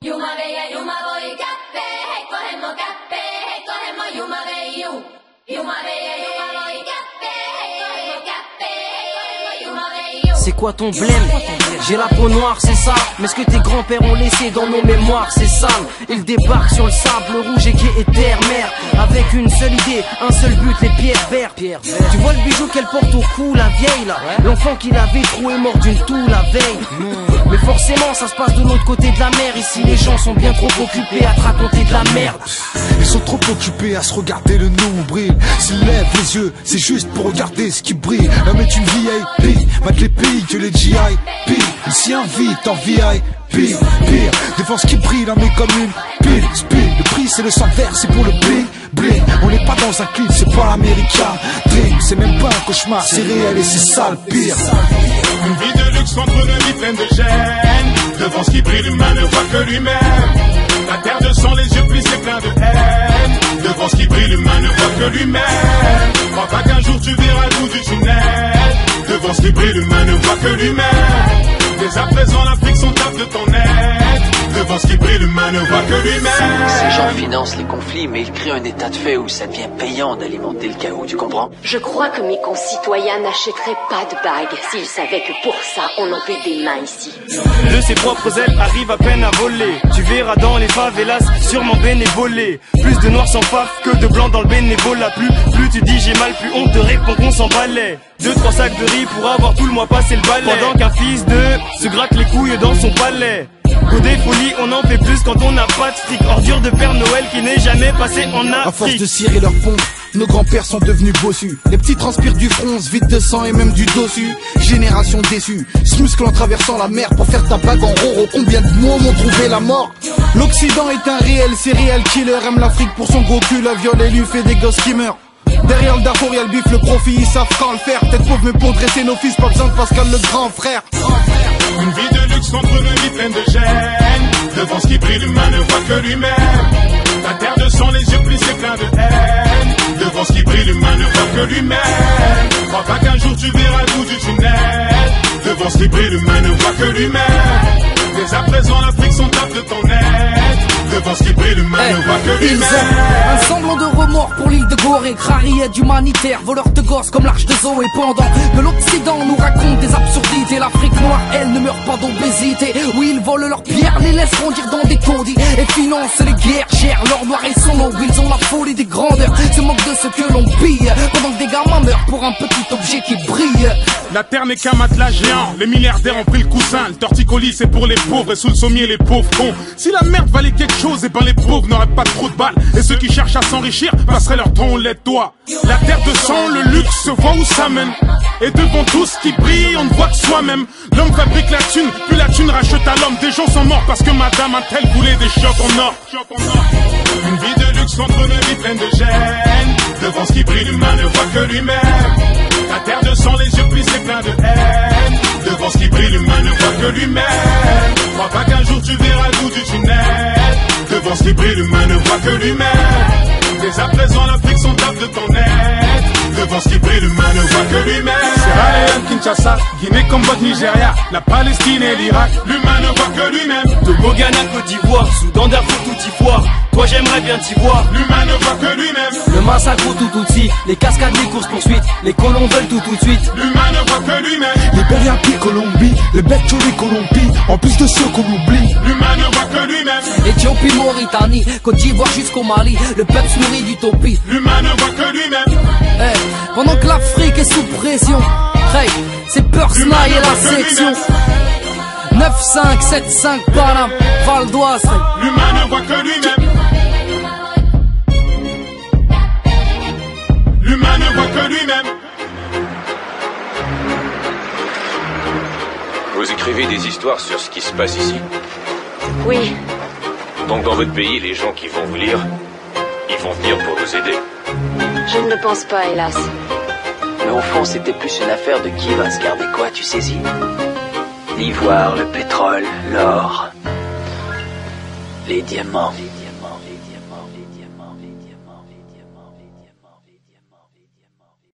C'est quoi ton blême? J'ai la peau noire, c'est ça. Mais ce que tes grands-pères ont laissé dans nos mémoires, c'est sale. Ils débarquent sur le sable rouge et gai et terre-mer, avec une seule idée, un seul but, les pierres vertes. Tu vois le bijou qu'elle porte au cou, la vieille là. L'enfant qui l'avait troué mort d'une toux la veille. Mais forcément ça se passe de l'autre côté de la mer. Ici les gens sont bien trop occupés à te raconter de la merde. Ils sont trop occupés à se regarder le nombril. S'ils lèvent les yeux, c'est juste pour regarder ce qui brille. L'homme est une VIP, mate les pays que les GIP. Ici invite en VIP, pire. Devant ce qui brille, l'homme est comme une pile. Le prix c'est le sang vert, c'est pour le bling. On n'est pas dans un clip, c'est pas l'américain dream. C'est même pas un cauchemar, c'est réel et c'est ça le pire. Une vie de luxe contre une vie pleine de gêne. Devant ce qui brille, l'humain ne voit que lui-même. La terre de sang, les yeux plissés pleins de haine. Devant ce qui brille, l'humain ne voit que lui-même. Crois pas qu'un jour tu verras le bout du tunnel. Devant ce qui brille, l'humain ne voit que lui-même. Dès à présent, l'Afrique s'en tape de ton aide. Devant ce qui brille, l'humain ne voit que lui-même. Ces gens financent les conflits, mais ils créent un état de fait où ça devient payant d'alimenter le chaos, tu comprends? Je crois que mes concitoyens n'achèteraient pas de bagues s'ils savaient que pour ça, on en fait des mains ici. De ses propres ailes arrive à peine à voler. Tu verras dans les favelas, sûrement bénévolé. Plus de noirs sans faf que de blancs dans le bénévolat. Plus tu dis j'ai mal, plus on te répond qu'on s'en balait. 2-3 sacs de riz pour avoir tout le mois passé le balai. Pendant qu'un fils de se gratte les couilles dans son palais. Godé folie, on en fait plus quand on n'a pas de fric. Ordure de Père Noël qui n'est jamais passé en Afrique. À force de cirer leur pompe, nos grands-pères sont devenus bossus. Les petits transpirent du front, se vident de sang et même du dossu. Génération déçue, se muscle en traversant la mer pour faire ta bague en roro. Combien de mots m'ont trouvé la mort? L'Occident est un réel serial killer. Aime l'Afrique pour son gros cul, la viole et lui fait des gosses qui meurent. Derrière le Darfour y'a le bif, le profit, ils savent quand le faire. Tête pauvre mais pour dresser nos fils, pas besoin de Pascal le grand frère. Une vie de luxe contre une vie pleine de gêne. Devant ce qui brille, l'humain ne voit que lui-même. La terre de sang, les yeux plissés pleins de haine. Devant ce qui brille, l'humain ne voit que lui-même. Crois pas qu'un jour tu verras le bout du tunnel. Devant ce qui brille, l'humain ne voit que lui-même. Dès à présent, l'Afrique s'en tape de ton aide. Devant ce qui brille, l'humain ne voit que lui-même. Un semblant de remords pour l'île de Gorée. Crariette humanitaire, voleurs de gosses comme l'arche de Zoé. Pendant que l'Occident nous raconte des absurdités, l'Afrique noire, elle, ne meurt pas d'obésité. Oui, ils volent leurs pierres, les laissent grandir dans des taudis et financent les guerres, gèrent l'or noir et son ombre. Ils ont la folie des grandeurs, se moquent de ce que l'on pille. Pendant que des gamins meurent pour un petit objet qui brille. La terre n'est qu'un matelas géant, les milliardaires ont pris le coussin. Le torticolis c'est pour les pauvres et sous le sommier les pauvres cons. Si la merde valait quelque chose, et ben les pauvres n'auraient pas trop de balles. Et ceux qui cherchent à s'enrichir passeraient leur temps au lait de doigt. La terre de sang, le luxe se voit où ça mène. Et devant tout ce qui brille, on ne voit que soi-même. L'homme fabrique la thune, puis la thune rachète à l'homme. Des gens sont morts parce que madame a-t-elle voulait des chocs en or. Une vie de luxe contre une vie pleine de gêne. Devant ce qui brille, l'humain ne voit que lui-même. La terre de sang, les yeux plissés pleins de haine. Devant ce qui brille, l'humain ne voit que lui-même. Crois pas qu'un jour tu verras le bout du tunnel. Devant ce qui brille, l'humain ne voit que lui-même. Dès à présent, l'Afrique s'en tape de ton aide. Devant ce qui brille, l'humain ne voit que lui-même. Sierra Leone, Kinshasa, Guinée, Cambodge, Nigeria, la Palestine et l'Irak, l'humain ne voit que lui-même. Togo, Ghana, Côte d'Ivoire, Soudan, Darfour, tout Ivoire. Toi j'aimerais bien t'y voir. L'humain ne voit que lui-même. Le massacre au tout-outsi, les cascades, les courses-poursuites. Les colons veulent tout de suite. L'humain ne voit que lui-même. Libéria, puis Colombie, le Betcho, les Colombie. En plus de ceux qu'on oublie. L'humain ne voit que lui-même. Éthiopie, Mauritanie, Côte d'Ivoire jusqu'au Mali. Le peuple se nourrit d'utopie. L'humain ne voit que lui-même. Pendant que l'Afrique est sous pression, hey, c'est Persnaï et la section 9-5, 7-5, Paname, Val d'Oise. L'humain ne voit que lui-même. L'humain ne voit que lui-même. Vous écrivez des histoires sur ce qui se passe ici? Oui. Donc dans votre pays, les gens qui vont vous lire, ils vont venir pour nous aider? Je ne le pense pas, hélas. Mais au fond, c'était plus une affaire de qui va se garder quoi, tu saisis? L'ivoire, le pétrole, l'or, les diamants.